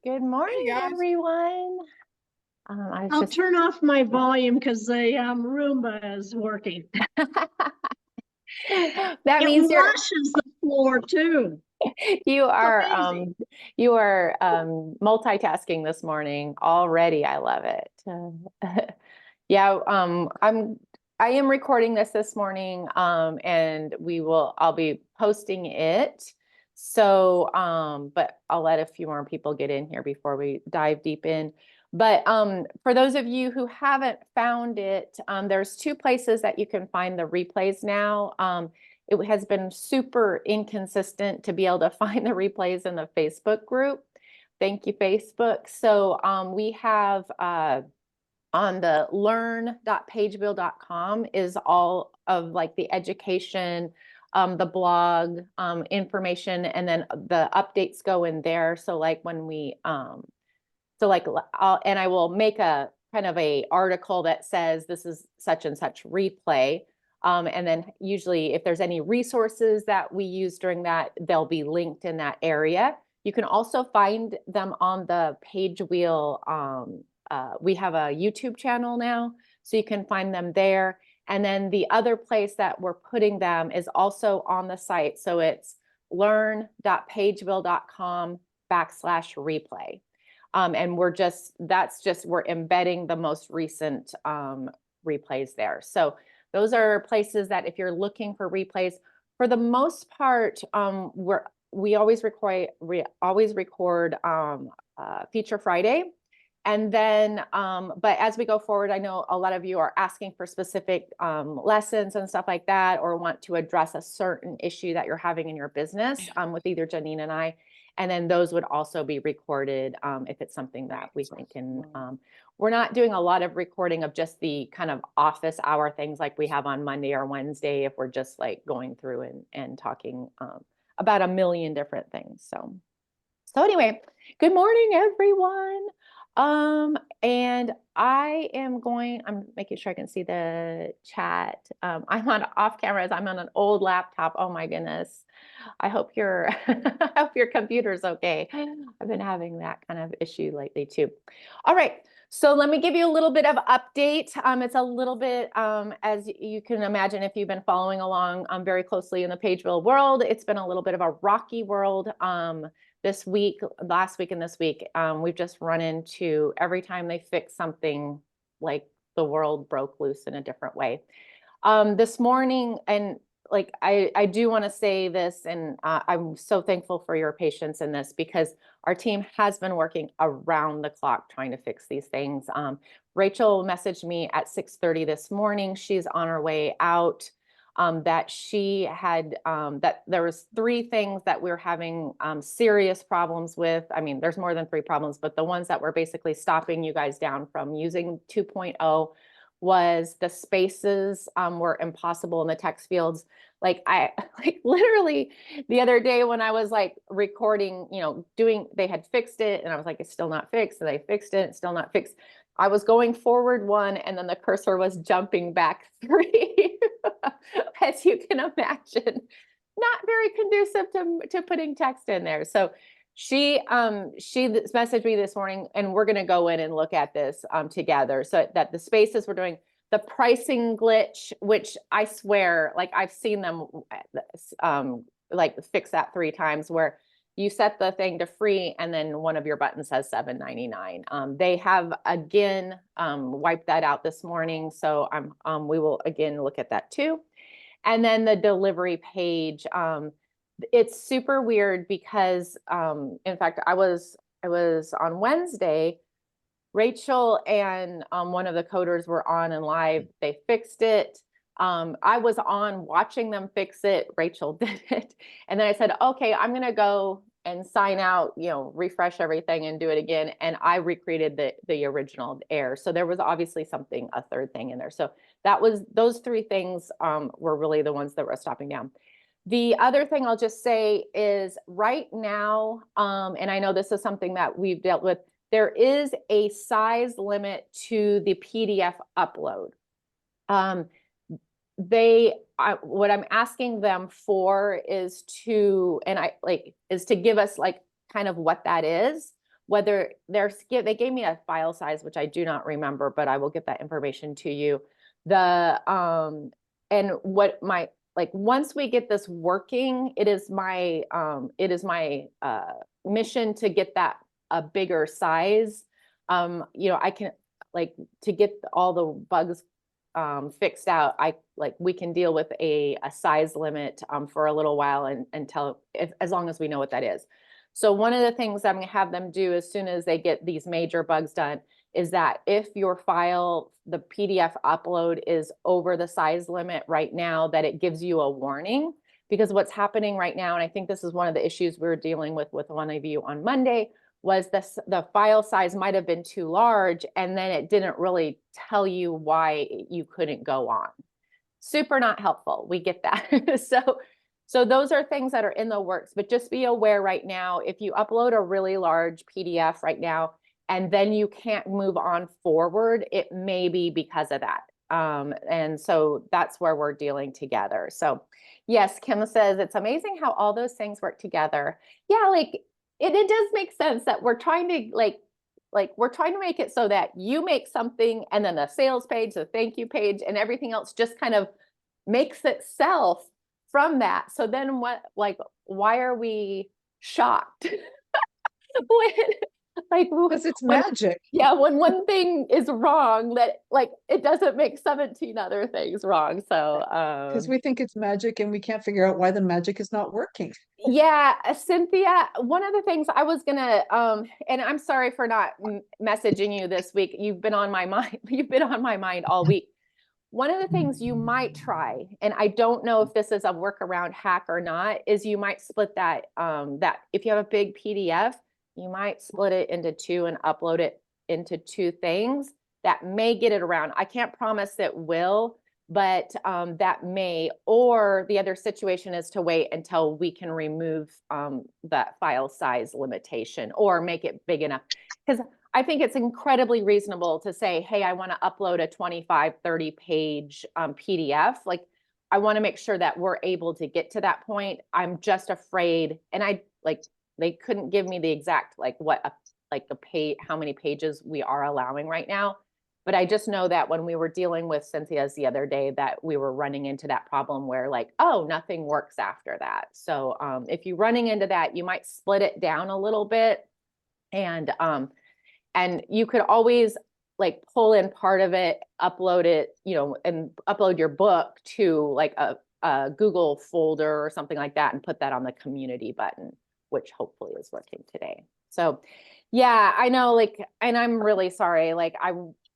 Good Hey morning, guys. everyone. I was I'll just turn off my volume because the Roomba is working. that It means washes the floor too. you It's are amazing. you are multitasking this morning already. I love it. Yeah, I am recording this morning, and I'll be posting it. So, but I'll let a few more people get in here before we dive deep in. But for those of you who haven't found it, there's two places that you can find the replays now. It has been super inconsistent to be able to find the replays in the Facebook group. Thank you, Facebook. So we have on the learn.pagebuild.com is all of like the education, the blog information, and then the updates go in there. So like when we, and I will make a kind of a article that says this is such and such replay. And then usually if there's any resources that we use during that, they'll be linked in that area. You can also find them on the Page Wheel. We have a YouTube channel now, so you can find them there. And then the other place that we're putting them is also on the site. So it's learn.pageville.com/replay. And we're embedding the most recent replays there. So those are places that if you're looking for replays, for the most part, we always record Feature Friday. And then, but as we go forward, I know a lot of you are asking for specific lessons and stuff like that, or want to address a certain issue that you're having in your business with either Janine and I. And then those would also be recorded if it's something that we think can. We're not doing a lot of recording of just the kind of office hour things like we have on Monday or Wednesday if we're just like going through and talking about a million different things. So anyway, good morning, everyone. And I'm making sure I can see the chat. I'm on off cameras. I'm on an old laptop. Oh my goodness. I hope I hope your computer's okay. I've been having that kind of issue lately too. All right. So let me give you a little bit of update. It's a little bit, as you can imagine, if you've been following along very closely in the Pageville world, it's been a little bit of a rocky world. This week, last week and this week, we've just run into every time they fix something, like the world broke loose in a different way. This morning, and like I do want to say this, and I'm so thankful for your patience in this because our team has been working around the clock trying to fix these things. Rachel messaged me at 6:30 this morning. She's on her way out. That she had that there was 3 things that we're having serious problems with. I mean, there's more than 3 problems, but the ones that were basically stopping you guys down from using 2.0 was the spaces were impossible in the text fields. Like literally the other day when I was like recording, they had fixed it and I was like, it's still not fixed. And they fixed it, it's still not fixed. I was going forward 1 and then the cursor was jumping back 3. As you can imagine, not very conducive to putting text in there. So she messaged me this morning and we're going to go in and look at this together so that the spaces we're doing, the pricing glitch, which I swear, like I've seen them like fix that 3 times where you set the thing to free and then one of your buttons says $7.99. They have again wiped that out this morning. So we will again look at that too. And then the delivery page, it's super weird because in fact, I was on Wednesday, Rachel and one of the coders were on and live. They fixed it. I was on watching them fix it. Rachel did it. And then I said, okay, I'm going to go and sign out, refresh everything and do it again. And I recreated the original error. So there was obviously a 3rd thing in there. So those 3 things were really the ones that were stopping down. The other thing I'll just say is right now, and I know this is something that we've dealt with, there is a size limit to the PDF upload. What I'm asking them for is to give us like kind of what that is, whether they gave me a file size, which I do not remember, but I will get that information to you. And what like, once we get this working, it is my mission to get that a bigger size. You know, I can, like, to get all the bugs fixed out, we can deal with a size limit for a little while until as long as we know what that is. So one of the things I'm gonna have them do as soon as they get these major bugs done is that if your file, the PDF upload is over the size limit right now, that it gives you a warning. Because what's happening right now, and I think this is one of the issues we were dealing with one of you on Monday, was the file size might have been too large, and then it didn't really tell you why you couldn't go on. Super not helpful. We get that. So those are things that are in the works, but just be aware right now, if you upload a really large PDF right now, and then you can't move on forward, it may be because of that. And so that's where we're dealing together. So yes, Kim says, it's amazing how all those things work together. Yeah, like it does make sense that we're trying to we're trying to make it so that you make something, and then the sales page, the thank you page, and everything else just kind of makes itself from that. So then why are we shocked? Because it's magic. Yeah, when one thing is wrong, that it doesn't make 17 other things wrong. So Because we think it's magic and we can't figure out why the magic is not working. yeah, Cynthia, one of the things I was gonna and I'm sorry for not messaging you this week. You've been on my mind. You've been on my mind all week. One of the things you might try, and I don't know if this is a workaround hack or not, is you might split that if you have a big PDF, you might split it into two and upload it into two things. That may get it around. I can't promise it will, but that may. Or the other situation is to wait until we can remove that file size limitation or make it big enough. Because I think it's incredibly reasonable to say, hey, I want to upload a 25, 30 page PDF. Like, I want to make sure that we're able to get to that point. I'm just afraid, and they couldn't give me the exact how many pages we are allowing right now. But I just know that when we were dealing with Cynthia's the other day, that we were running into that problem where oh, nothing works after that. So if you're running into that, you might split it down a little bit, and you could always pull in part of it, upload it, and upload your book to a Google folder or something like that, and put that on the community button, which hopefully is working today. So yeah, I know, and I'm really sorry.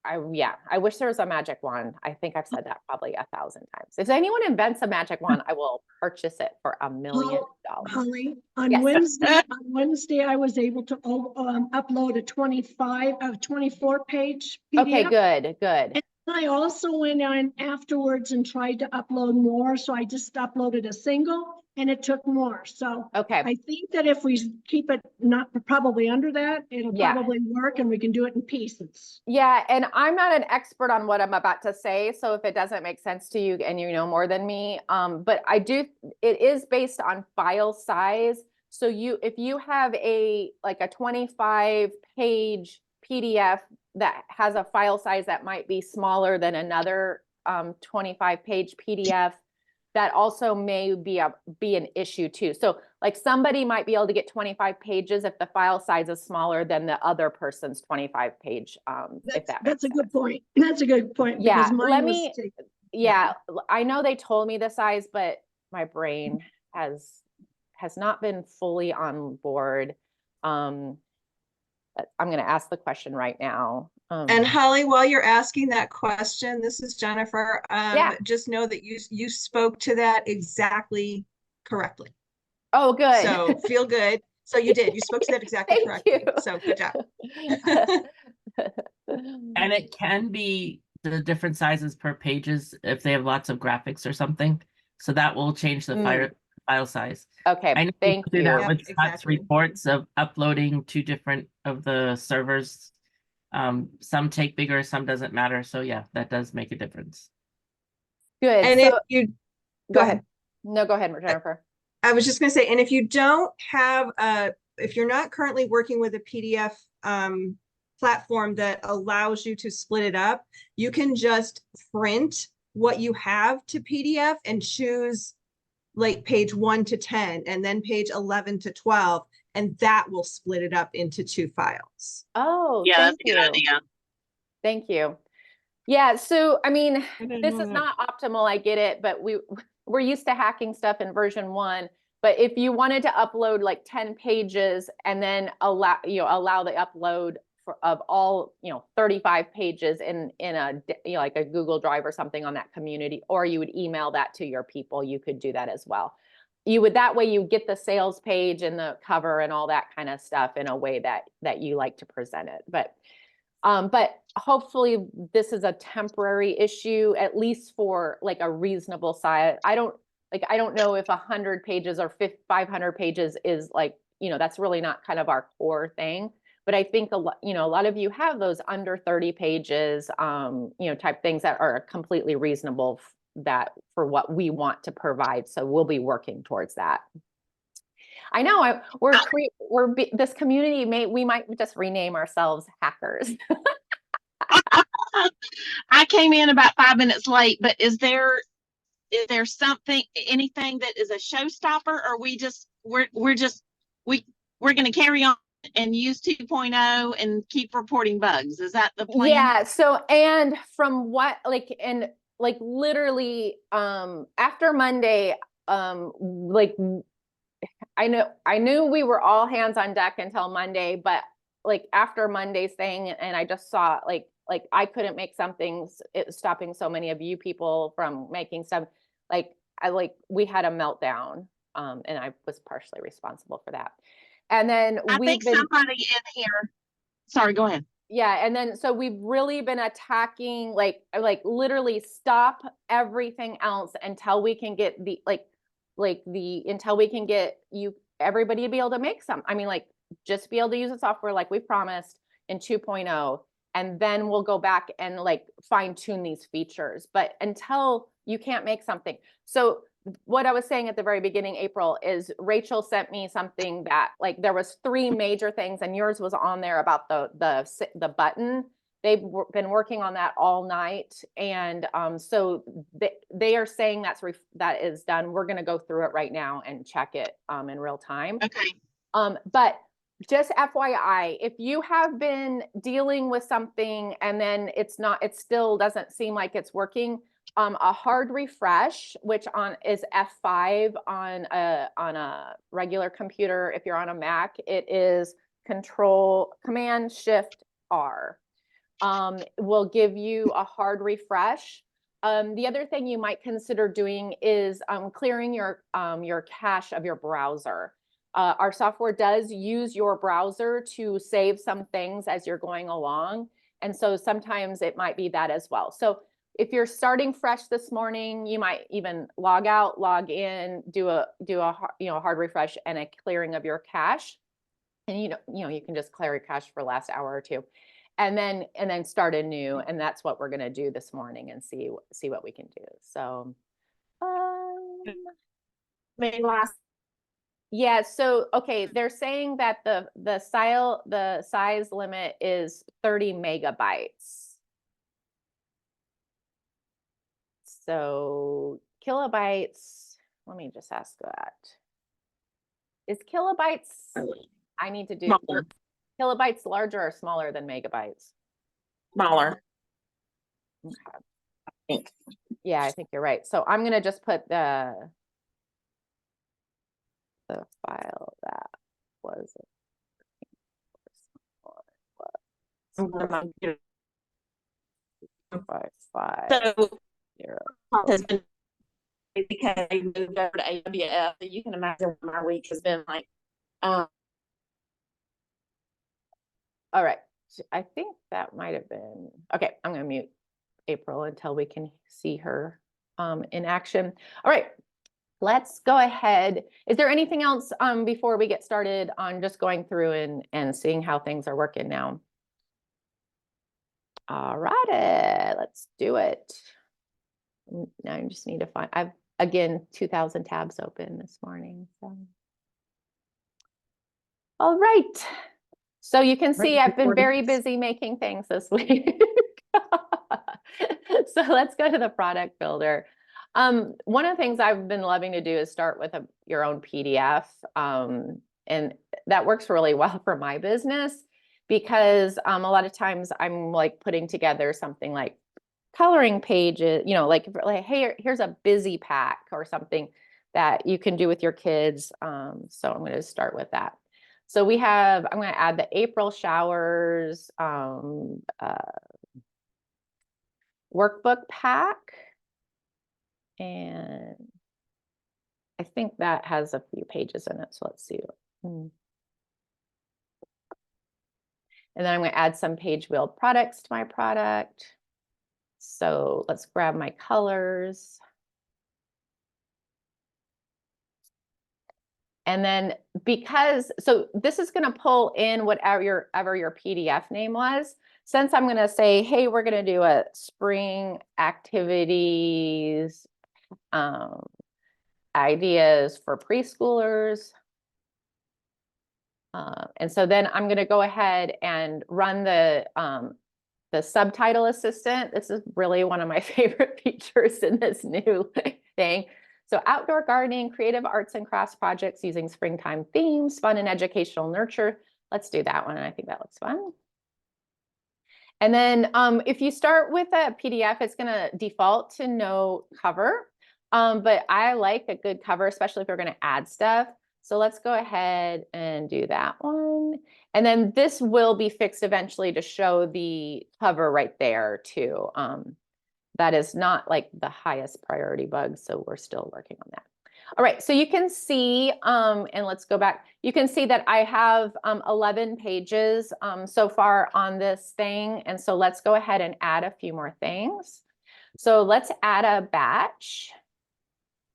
I wish there was a magic wand. I think I've said that probably 1,000 times. If anyone invents a magic wand, I will purchase it for $1 million. Holly, on Yes. Wednesday, I was able to upload a 24 page PDF. Okay, good. And I also went on afterwards and tried to upload more. So I just uploaded a single, and it took more. So Okay. I think that if we keep it not probably under that, it'll probably work, and we can do it in pieces. Yeah, and I'm not an expert on what I'm about to say, so if it doesn't make sense to you and you know more than me, but it is based on file size. So if you have a 25 page PDF that has a file size that might be smaller than another 25 page PDF, that also may be an issue too. So somebody might be able to get 25 pages if the file size is smaller than the other person's 25 page. That's a good point. That's a good point. Yeah, I know they told me the size, but my brain has not been fully on board. I'm going to ask the question right now. And Holly, while you're asking that question, this is Jennifer. Just know that you spoke to that exactly correctly. Oh, good. So feel good. So you did. You spoke to that exactly correctly. You. So good job. And it can be the different sizes per pages if they have lots of graphics or something. So that will change the file size. Okay, I know thank you. that with Yep, Scott's exactly. reports of uploading to different of the servers. Some take bigger, some doesn't matter. So yeah, that does make a difference. Good. And if you go ahead. No, go ahead, Jennifer. I was just going to say, and if you don't have if you're not currently working with a PDF platform that allows you to split it up, you can just print what you have to PDF and choose like page 1 to 10 and then page 11 to 12, and that will split it up into 2 files. Oh, Yeah, that's thank a good you. idea. Thank you. Yeah, so I mean, I didn't this know is that. not optimal, I get it, but we're used to hacking stuff in version 1. But if you wanted to upload like 10 pages and then allow the upload of all, 35 pages in a, like a Google Drive or something on that community, or you would email that to your people, you could do that as well. That way you get the sales page and the cover and all that kind of stuff in a way that you like to present it. But hopefully this is a temporary issue, at least for like a reasonable size. I don't know if 100 pages or 500 pages is like, that's really not kind of our core thing. But I think a lot of you have those under 30 pages, type things that are completely reasonable for what we want to provide. So we'll be working towards that. I know this community we might just rename ourselves hackers. I came in about 5 minutes late, but is there anything that is a showstopper, or we're going to carry on and use 2.0 and keep reporting bugs? Is that the plan? Yeah. So, and from what literally, after Monday, I knew we were all hands on deck until Monday, but like after Monday's thing, and I just saw like I couldn't make stopping so many of you people from making stuff. We had a meltdown, and I was partially responsible for that. And then I think somebody in here. Sorry, go ahead. Yeah, and then so we've really been attacking like literally stop everything else until we can get until we can get everybody to be able to make some. I mean, like just be able to use the software like we promised in 2.0, and then we'll go back and like fine tune these features. But until you can't make something. So what I was saying at the very beginning, April, is Rachel sent me something that like there was 3 major things, and yours was on there about the button. They've been working on that all night, and so they are saying that is done. We're going to go through it right now and check it in real time. Okay. But just FYI, if you have been dealing with something and then it still doesn't seem like it's working, a hard refresh, which is F5 on a regular computer. If you're on a Mac, it is Command Shift R. Will give you a hard refresh. The other thing you might consider doing is clearing your cache of your browser. Our software does use your browser to save some things as you're going along, and so sometimes it might be that as well. So if you're starting fresh this morning, you might even log out, log in, do a hard refresh and a clearing of your cache, and you can just clear your cache for the last hour or 2, and then start anew, and that's what we're going to do this morning and see what we can do. So, yeah. So okay, they're saying that the size limit is 30 megabytes. So kilobytes, let me just ask that. Is kilobytes, I need to do Smaller. kilobytes larger or smaller than megabytes? Smaller. Okay. Yeah, I think you're right. So I'm going to just put the file that was. So has been because I moved over to AWS. You can imagine what my week has been like. All right. So I think that might have been okay. I'm going to mute April until we can see her in action. All right. Let's go ahead. Is there anything else before we get started on just going through and seeing how things are working now? All right, let's do it. Now I just need to find, I've again 2,000 tabs open this morning. So. All right. So you can see Right, I've been very recordings. busy making things this week. So let's go to the product builder. One of the things I've been loving to do is start with your own PDF. And that works really well for my business because a lot of times I'm like putting together something like coloring pages, like hey, here's a busy pack or something that you can do with your kids. So I'm going to start with that. So I'm going to add the April showers workbook pack. And I think that has a few pages in it. So let's see. And then I'm going to add some page wheel products to my product. So let's grab my colors. And then so this is going to pull in whatever your PDF name was. Since I'm going to say, hey, we're going to do a spring activities ideas for preschoolers. And so then I'm going to go ahead and run the subtitle assistant. This is really one of my favorite features in this new thing. So outdoor gardening, creative arts and crafts projects using springtime themes, fun and educational nurture. Let's do that one. I think that looks fun. And then if you start with a PDF, it's going to default to no cover. But I like a good cover, especially if you're going to add stuff. So let's go ahead and do that one. And then this will be fixed eventually to show the cover right there too. That is not like the highest priority bug, so we're still working on that. All right, so you can see, and let's go back. You can see that I have 11 pages so far on this thing. And so let's go ahead and add a few more things. So let's add a batch.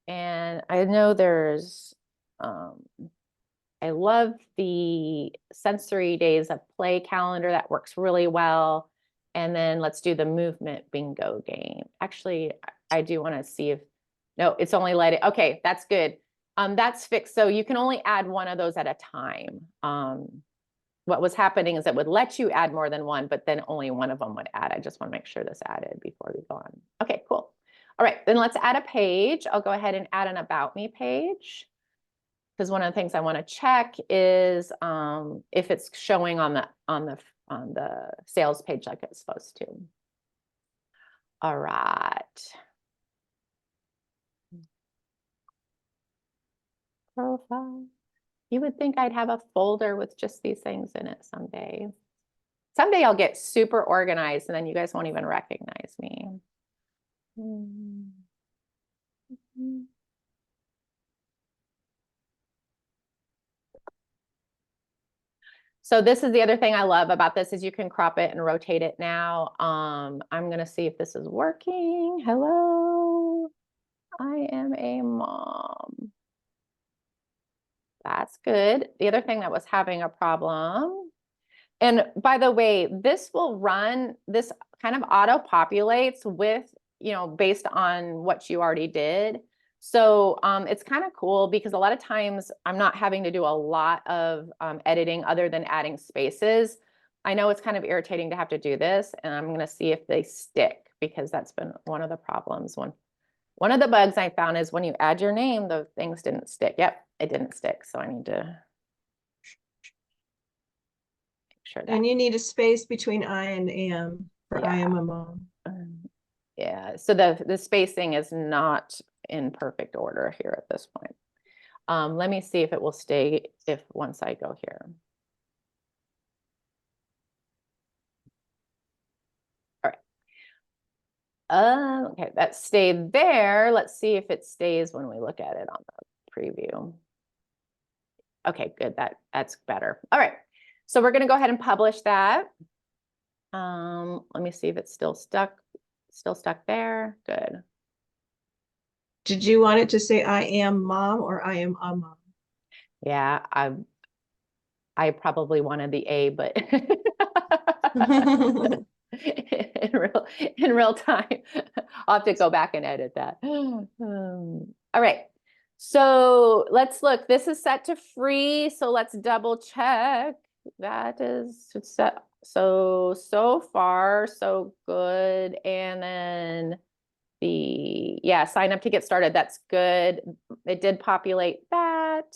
And I know there's, I love the sensory days of play calendar. That works really well. And then let's do the movement bingo game. Actually, I do want to see if, no, it's only letting, okay, that's good. That's fixed. So you can only add one of those at a time. What was happening is it would let you add more than one, but then only one of them would add. I just want to make sure this added before we go on. Okay, cool. All right, then let's add a page. I'll go ahead and add an About Me page. Because one of the things I want to check is if it's showing on the sales page like it's supposed to. All right. Profile. You would think I'd have a folder with just these things in it someday. Someday I'll get super organized and then you guys won't even recognize me. So this is the other thing I love about this is you can crop it and rotate it now. I'm going to see if this is working. Hello, I am a mom. That's good. The other thing that was having a problem. And by the way, this will run, this kind of auto populates with, based on what you already did. So it's kind of cool because a lot of times I'm not having to do a lot of editing other than adding spaces. I know it's kind of irritating to have to do this, and I'm going to see if they stick because that's been one of the problems. One of the bugs I found is when you add your name, the things didn't stick. Yep, it didn't stick. So I need to make sure that. And you need a space between I and am for I am a mom. Yeah, so the spacing is not in perfect order here at this point. Let me see if it will stay once I go here. All right. Okay, that stayed there. Let's see if it stays when we look at it on the preview. Okay, good. That's better. All right. So we're going to go ahead and publish that. Let me see if it's still stuck. Still stuck there. Good. Did you want it to say I am mom or I am a mom? Yeah, I probably wanted the A, but in real time, I'll have to go back and edit that. All right. So let's look, this is set to free, so let's double check. That is set, so far, so good. And then yeah, sign up to get started, that's good. It did populate that.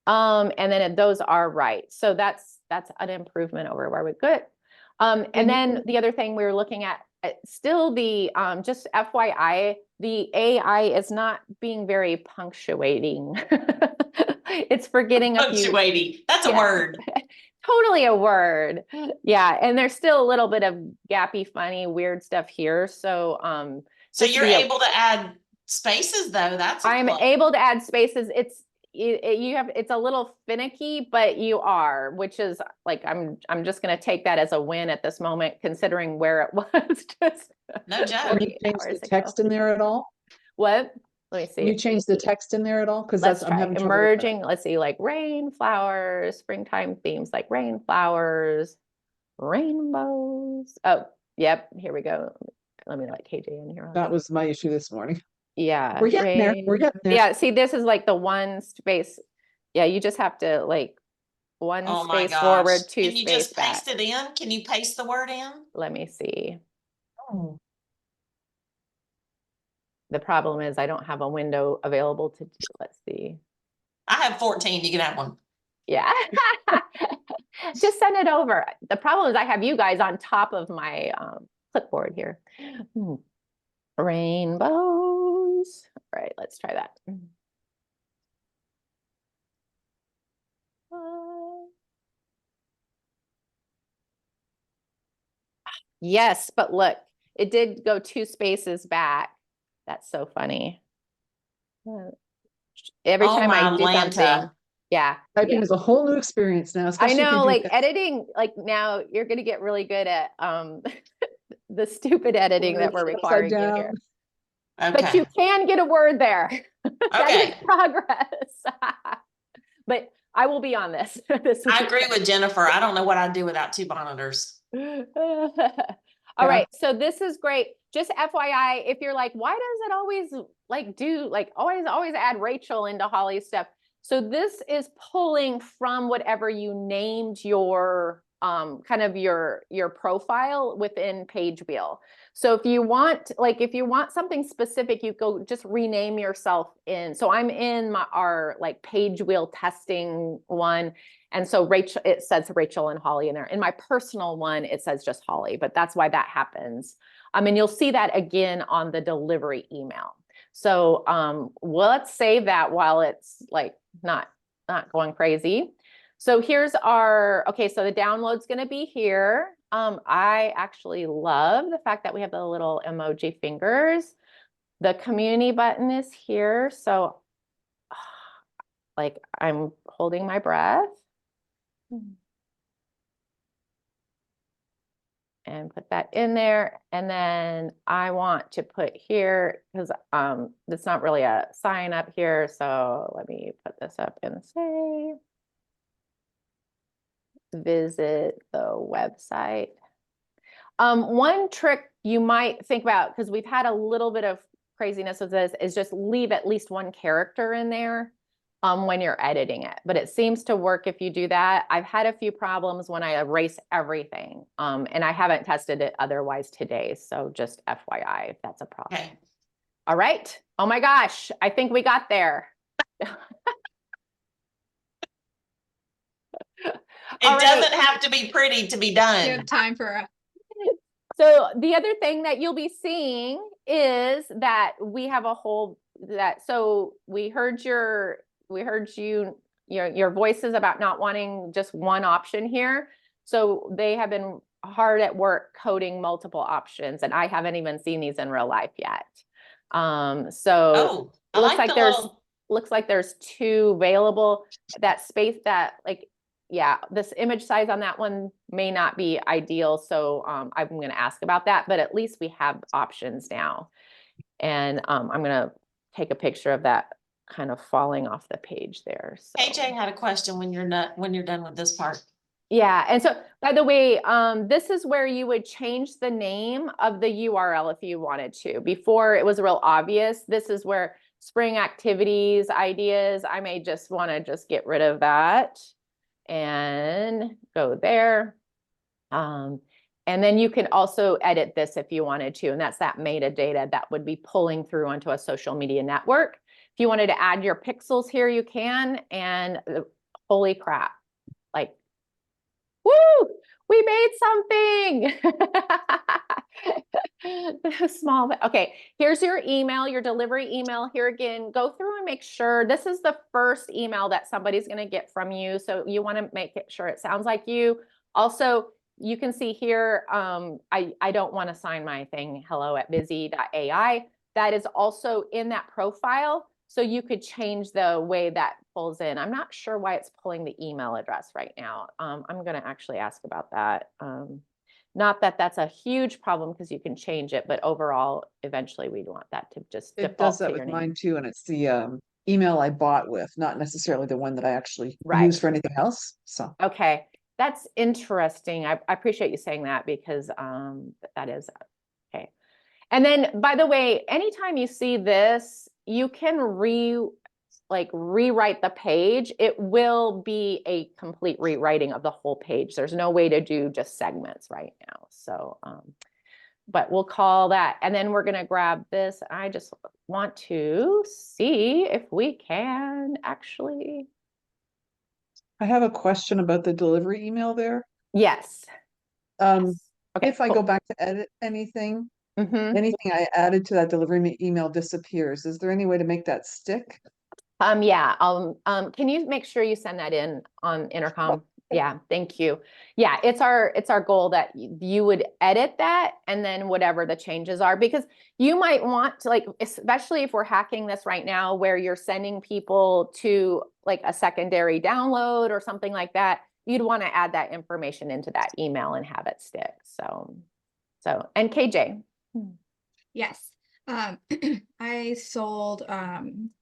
And then those are right. So that's an improvement over where we good. And then the other thing we were looking at, still the, just FYI, the AI is not being very punctuating. It's forgetting a few. Punctuating. That's a Yeah. word. Totally a word. Yeah, and there's still a little bit of gappy, funny, weird stuff here. So, So just you're be a- able to add spaces though. That's a I'm plus. able to add spaces. It's a little finicky, but you are, which is like, I'm just gonna take that as a win at this moment, considering where it was just. No joke. Can you 48 change hours the ago. text in there at all? What? Let me Can you see. change the text in there at all? Because Let's that's, I'm try having trouble with that. emerging. Let's see, like rain, flowers, springtime themes like rain, flowers, rainbows. Oh, yep. Here we go. Let me let KJ in here. That was my issue this morning. Yeah. We're getting there. We're rain. getting there. Yeah. See, this is like the one space. Yeah. You just have to like one Oh my space forward, gosh. two Can you space just back. paste it in? Can you paste the word in? Let me see. Oh. The problem is I don't have a window available to, let's see. I have 14. You can have one. Yeah. Just send it over. The problem is I have you guys on top of my clipboard here. Rainbows. All right, let's try that. Yes, but look, it did go 2 spaces back. That's so funny. Every Oh time I my do Lanta. something, yeah. Typing is a whole new experience now. I especially if you know, do like this. editing, like now you're gonna get really good at the stupid editing that we're Words upside requiring you here. down. But you Okay. can get a word there. That is Okay. progress. But I will be on this. This I week. agree with Jennifer. I don't know what I'd do without 2 monitors. All Yeah. right, so this is great. Just FYI, if you're like, why does it always always add Rachel into Holly's stuff? So this is pulling from whatever you named your kind of your profile within Page Wheel. So if you want something specific, you go just rename yourself in. So I'm in our like Page Wheel testing one. And so Rachel, it says Rachel and Holly in there. In my personal one, it says just Holly, but that's why that happens. And you'll see that again on the delivery email. So let's save that while it's like not going crazy. So here's okay, so the download's gonna be here. I actually love the fact that we have the little emoji fingers. The community button is here. So like I'm holding my breath. And put that in there. And then I want to put here, because it's not really a sign up here. So let me put this up and say, visit the website. One trick you might think about, because we've had a little bit of craziness with this, is just leave at least one character in there when you're editing it. But it seems to work if you do that. I've had a few problems when I erase everything, and I haven't tested it otherwise today. So just FYI, if that's a problem. Okay. All right. Oh my gosh, I think we got there. It All right. doesn't have to be pretty to be You done. have time for a So the other thing that you'll be seeing is that we have a whole so we heard your voices about not wanting just one option here. So they have been hard at work coding multiple options, and I haven't even seen these in real life yet. So Oh, I looks like like the there's little- looks like there's 2 available. That space that yeah, this image size on that one may not be ideal. So I'm going to ask about that, but at least we have options now. And I'm going to take a picture of that kind of falling off the page there. So. KJ had a question when you're done with this part. Yeah, and so by the way, this is where you would change the name of the URL if you wanted to. Before it was real obvious. This is where, spring activities, ideas. I may just want to just get rid of that and go there. And then you can also edit this if you wanted to, and that's that metadata that would be pulling through onto a social media network. If you wanted to add your pixels here, you can, and holy crap, like, woo, we made something. Small, okay, here's your email, your delivery email. Here again, go through and make sure this is the first email that somebody's going to get from you. So you want to make it sure it sounds like you. Also, you can see here, I don't want to sign my thing hello@busy.ai. That is also in that profile. So you could change the way that pulls in. I'm not sure why it's pulling the email address right now. I'm going to actually ask about that. Not that that's a huge problem because you can change it, but overall, eventually we'd want that to just It default does to that your with name. mine too, and it's the email I bought with, not necessarily the one that I actually Right. use for anything else. So Okay, that's interesting. I appreciate you saying that because that is okay. And then, by the way, anytime you see this, you can rewrite the page. It will be a complete rewriting of the whole page. There's no way to do just segments right now. So, but we'll call that. And then we're going to grab this. I just want to see if we can actually. I have a question about the delivery email there. Yes. Um, Okay. if I go back to edit anything, Mhm. anything I added to that delivery email disappears. Is there any way to make that stick? Yeah, can you make sure you send that in on intercom? Yeah, thank you. Yeah, it's our goal that you would edit that and then whatever the changes are, because you might want to, like, especially if we're hacking this right now where you're sending people to like a secondary download or something like that, you'd want to add that information into that email and have it stick. So and KJ. Yes. I sold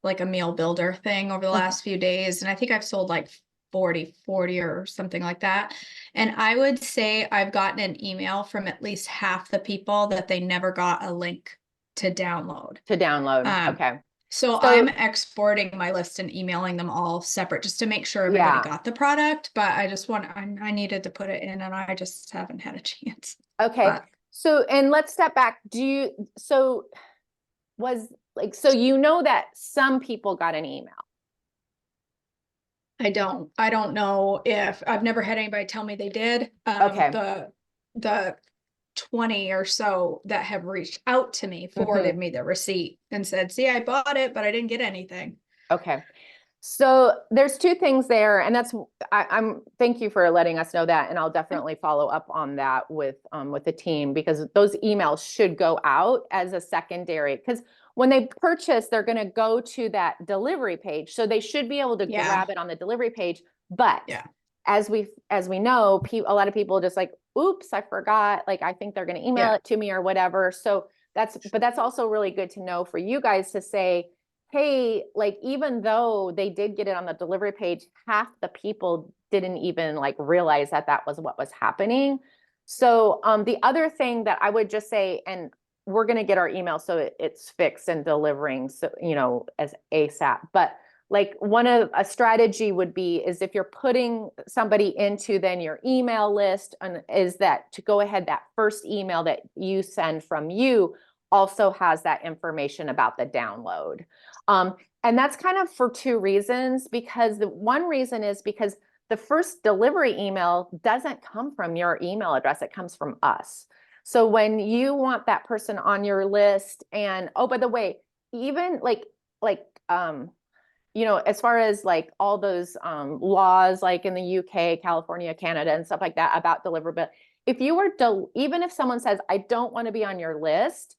like a meal builder thing over the last few days, and I think I've sold like 40 or something like that. And I would say I've gotten an email from at least half the people that they never got a link to download. Okay. So I'm exporting my list and emailing them all separate just to make sure everybody Yeah. got the product. But I needed to put it in, and I just haven't had a chance. Okay. But So, and let's step back. So you know that some people got an email. I don't know if I've never had anybody tell me they did. Okay. The 20 or so that have reached out to me forwarded me the receipt and said, see, I bought it, but I didn't get anything. Okay. So there's two things there, and that's thank you for letting us know that, and I'll definitely follow up on that with the team, because those emails should go out as a secondary, because when they purchase, they're going to go to that delivery page, so they should be able to grab it on the delivery page. But as we know, a lot of people just like, oops, I forgot. Like, I think they're going to email it to me or whatever. So that's also really good to know for you guys to say, hey, like, even though they did get it on the delivery page, half the people didn't even like realize that that was what was happening. So the other thing that I would just say, and we're going to get our email so it's fixed and delivering, so, you know, as ASAP, but like a strategy would be is if you're putting somebody into then your email list, and is that to go ahead, that first email that you send from you also has that information about the download. And that's kind of for two reasons, because the one reason is because the first delivery email doesn't come from your email address, it comes from us. So when you want that person on your list, and oh, by the way, even like you know, as far as like all those laws, like in the UK, California, Canada, and stuff like that about deliverability, if you were even if someone says, I don't want to be on your list,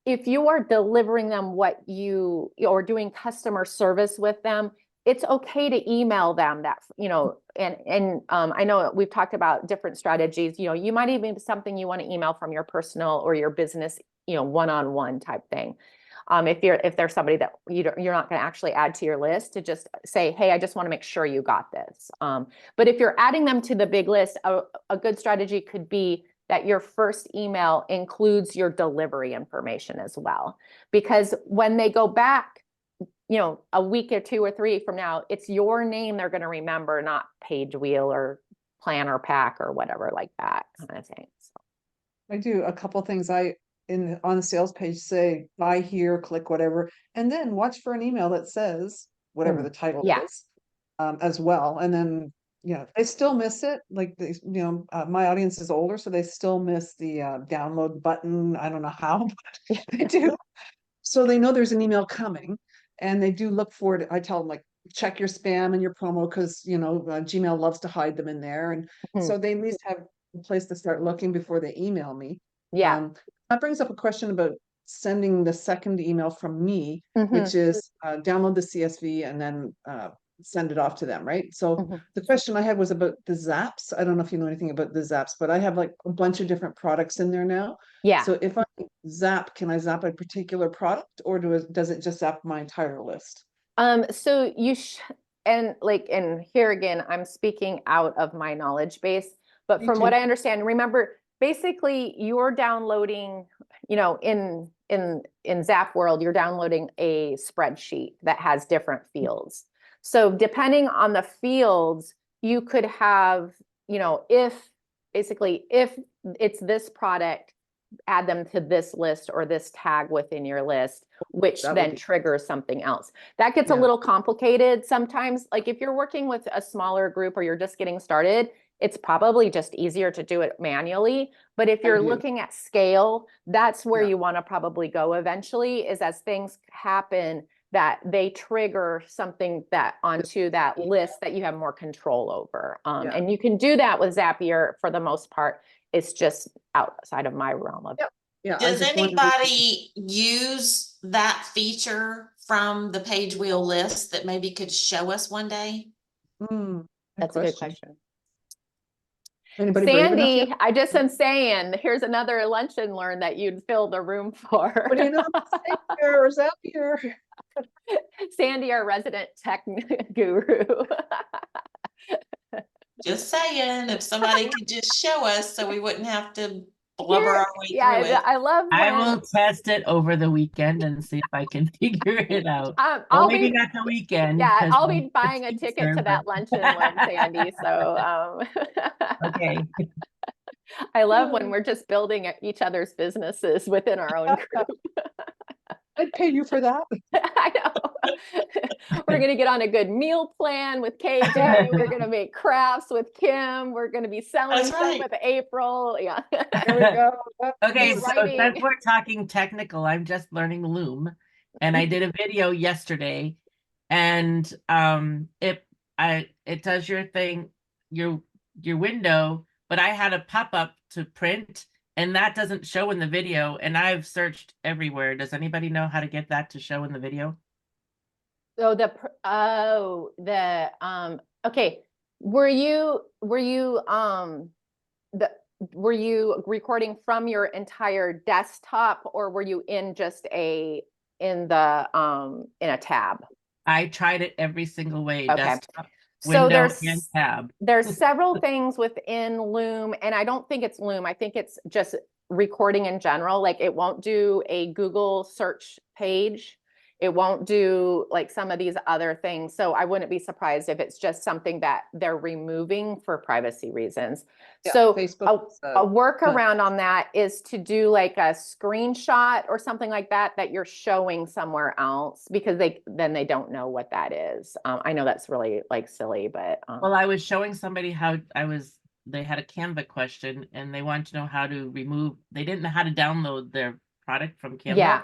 if you are delivering them or doing customer service with them, it's okay to email them that, you know, and I know we've talked about different strategies. You know, you might even be something you want to email from your personal or your business, you know, one-on-one type thing. If there's somebody that you're not going to actually add to your list, to just say, hey, I just want to make sure you got this. But if you're adding them to the big list, a good strategy could be that your first email includes your delivery information as well. Because when they go back you know, a week or 2 or 3 from now, it's your name they're gonna remember, not Page Wheel or Planner Pack or whatever like that kind of thing. So, I do a couple things. On the sales page, say, buy here, click whatever, and then watch for an email that says whatever the title yeah. is, as well. And then, they still miss it. Like, my audience is older, so they still miss the download button. I don't know how, but they do. So they know there's an email coming, and they do look for it. I tell them, like, check your spam and your promo, because Gmail loves to hide them in there, and so they at least have a place to start looking before they email me. Yeah. That brings up a question about sending the second email from me, Mhm. which is download the CSV and then send it off to them, right? So Mhm. the question I had was about the Zaps. I don't know if you know anything about the Zaps, but I have like a bunch of different products in there now. Yeah. So if I zap, can I zap a particular product, or does it just zap my entire list? So and here again, I'm speaking out of my knowledge base, but Me from what too. I understand, remember, basically you're downloading, in Zap world, you're downloading a spreadsheet that has different fields. So depending on the fields, you could have, if it's this product, add them to this list or this tag within your list, which That would then be- triggers something else. That gets a Yeah. little complicated sometimes. Like if you're working with a smaller group or you're just getting started, it's probably just easier to do it manually. But if you're do. looking at scale, that's where Yeah. you want to probably go eventually, is as things happen that they trigger something that onto that list that you have more control over. Yeah. And you can do that with Zapier for the most part. It's just outside of my realm of. Yep. Yeah. I Does just wondered if- anybody use that feature from the page wheel list that maybe could show us one day? That's a good question. Anybody brave enough yet? Sandy, I just am saying, here's another lunch and learn that you'd fill the room for. What do you know? Zapier or Zapier? Sandy, our resident tech guru. Just saying, if somebody could just show us so we wouldn't have to blubber our way through Yeah, it. I love I when, will test it over the weekend and see if I can figure it out. Well, I'll maybe be, not the weekend. yeah, 'cause I'll my be buying a kids ticket to serve that it. lunch and learn, Sandy, so, Okay. I love when we're just building each other's businesses within our own group. I'd pay you for that. I know. We're gonna get on a good meal plan with KJ. We're gonna make crafts with Kim. We're gonna be selling That's stuff right. with April. Yeah. There we go. Okay, Be so writing. since we're talking technical, I'm just learning Loom, and I did a video yesterday, and it does your thing, your window, but I had a pop-up to print, and that doesn't show in the video, and I've searched everywhere. Does anybody know how to get that to show in the video? So okay. Were you recording from your entire desktop, or were you in just in a tab? I tried it every single way, Okay. desktop, So window, and tab. there's several things within Loom, and I don't think it's Loom. I think it's just recording in general. Like it won't do a Google search page. It won't do like some of these other things. So I wouldn't be surprised if it's just something that they're removing for privacy reasons. Yeah, So Facebook is, a workaround on that is to do like a screenshot or something like that you're showing somewhere else, because then they don't know what that is. I know that's really like silly, but Well, I was showing somebody how they had a Canva question, and they wanted to know how to remove, they didn't know how to download their product from Canva. yeah.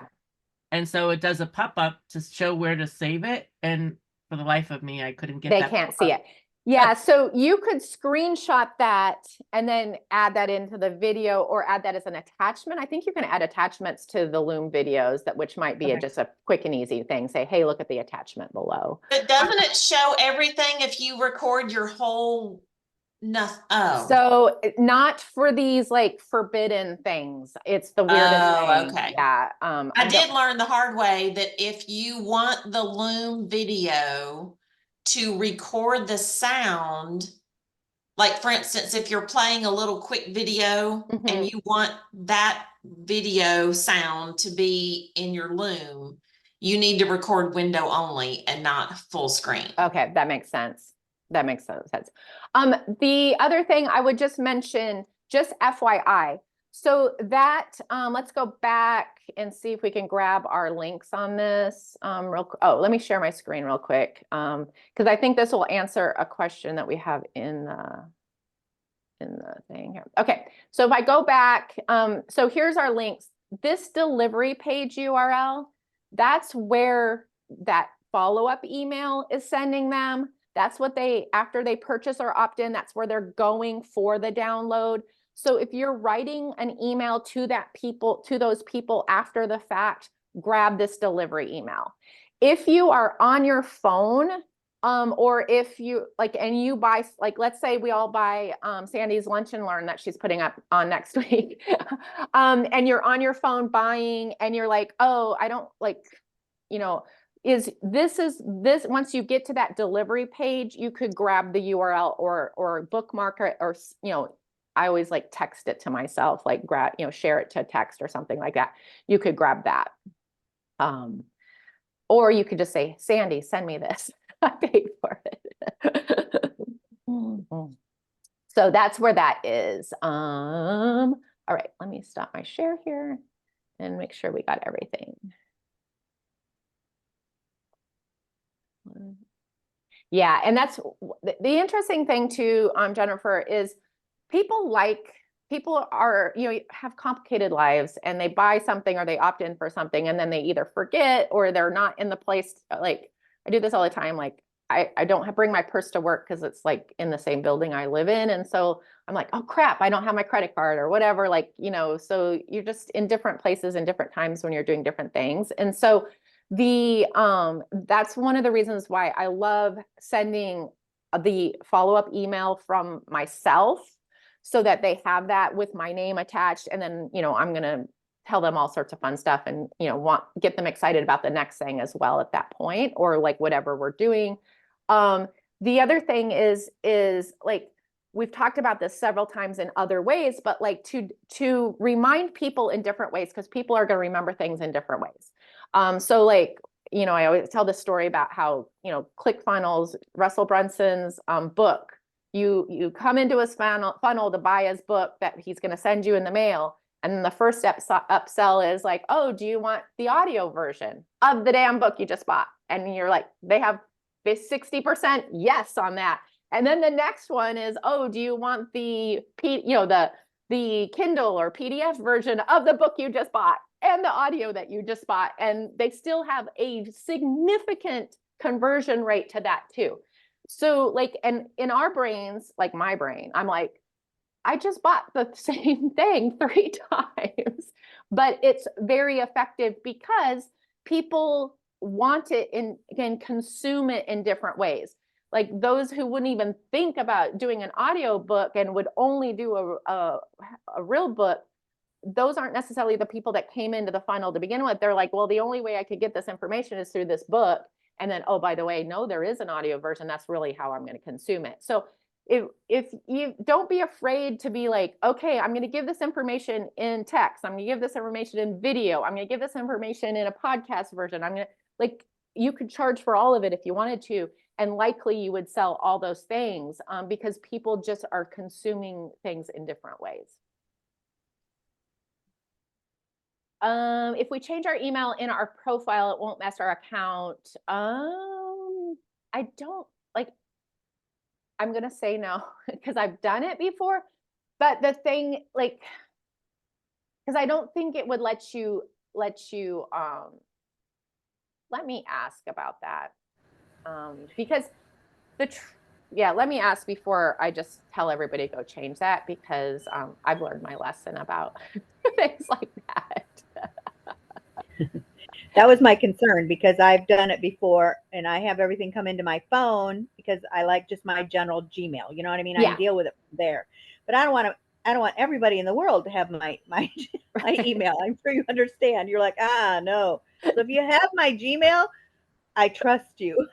And so it does a pop-up to show where to save it. And for the life of me, I couldn't get They that can't see pop-up. it. Yeah, so you could screenshot that and then add that into the video, or add that as an attachment. I think you can add attachments to the Loom videos, which might be Okay. just a quick and easy thing. Say, hey, look at the attachment below. But doesn't it show everything if you record your whole oh. So not for these like forbidden things. It's the weirdest Oh, thing. okay. Yeah. I did learn the hard way that if you want the Loom video to record the sound, like for instance, if you're playing a little quick video Mhm. and you want that video sound to be in your Loom, you need to record window only and not full screen. Okay, that makes sense. That makes sense. The other thing I would just mention, just FYI. So that, let's go back and see if we can grab our links on this. Let me share my screen real quick. Because I think this will answer a question that we have in the thing here. Okay, so if I go back, so here's our links. This delivery page URL, that's where that follow-up email is sending them. That's what after they purchase or opt in, that's where they're going for the download. So if you're writing an email to those people after the fact, grab this delivery email. If you are on your phone, or if you and you buy, let's say we all buy Sandy's Lunch and Learn that she's putting up on next week, and you're on your phone buying, and you're like, oh, I don't once you get to that delivery page, you could grab the URL or bookmark it, or I always text it to myself, share it to text or something like that. You could grab that. Or you could just say, Sandy, send me this. I paid for it. So that's where that is. All right, let me stop my share here and make sure we got everything. Yeah, and that's the interesting thing too, Jennifer, is people are, have complicated lives, and they buy something or they opt in for something, and then they either forget or they're not in the place. I do this all the time. I don't bring my purse to work because it's in the same building I live in. And so I'm like, oh crap, I don't have my credit card or whatever, so you're just in different places and different times when you're doing different things. And so that's one of the reasons why I love sending the follow-up email from myself, so that they have that with my name attached. And then, I'm going to tell them all sorts of fun stuff and, get them excited about the next thing as well at that point, or whatever we're doing. The other thing is we've talked about this several times in other ways, but to remind people in different ways, because people are going to remember things in different ways. So I always tell this story about how, ClickFunnels, Russell Brunson's book, you come into his funnel to buy his book that he's going to send you in the mail. And then the first upsell is oh, do you want the audio version of the damn book you just bought? And you're they have 60% yes on that. And then the next one is, oh, do you want the Kindle or PDF version of the book you just bought and the audio that you just bought? And they still have a significant conversion rate to that too. So and in our brains, my brain, I'm I just bought the same thing 3 times, but it's very effective because people want it and consume it in different ways. Those who wouldn't even think about doing an audio book and would only do a real book, those aren't necessarily the people that came into the funnel to begin with. They're well, the only way I could get this information is through this book. And then, oh, by the way, no, there is an audio version. That's really how I'm going to consume it. So if you don't be afraid to be okay, I'm going to give this information in text. I'm going to give this information in video. I'm going to give this information in a podcast version. I'm going to you could charge for all of it if you wanted to. And likely you would sell all those things because people just are consuming things in different ways. If we change our email in our profile, it won't mess our account. I don't I'm going to say no because I've done it before, but the thing because I don't think it would let you, let me ask about that. Because let me ask before I just tell everybody to go change that, because I've learned my lesson about things like that. That was my concern, because I've done it before and I have everything come into my phone because I like just my general Gmail. You know what I mean? Yeah. I deal with it from there, but I don't want everybody in the world to have my email. I'm sure you understand. You're no. So if you have my Gmail, I trust you.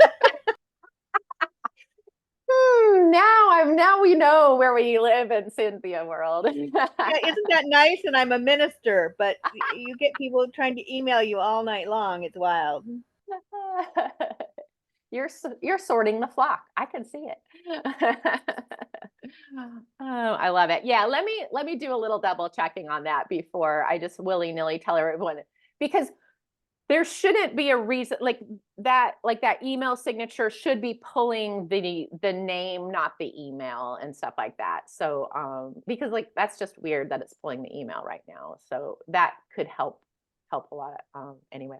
now we know where we live in Cynthia world. Yeah, isn't that nice? And I'm a minister, but you get people trying to email you all night long. It's wild. You're sorting the flock. I can see it. Oh, I love it. Yeah, let me do a little double checking on that before I just willy-nilly tell everyone, because there shouldn't be a reason like that email signature should be pulling the name, not the email and stuff like that. So because like that's just weird that it's pulling the email right now. So that could help a lot. Anyway.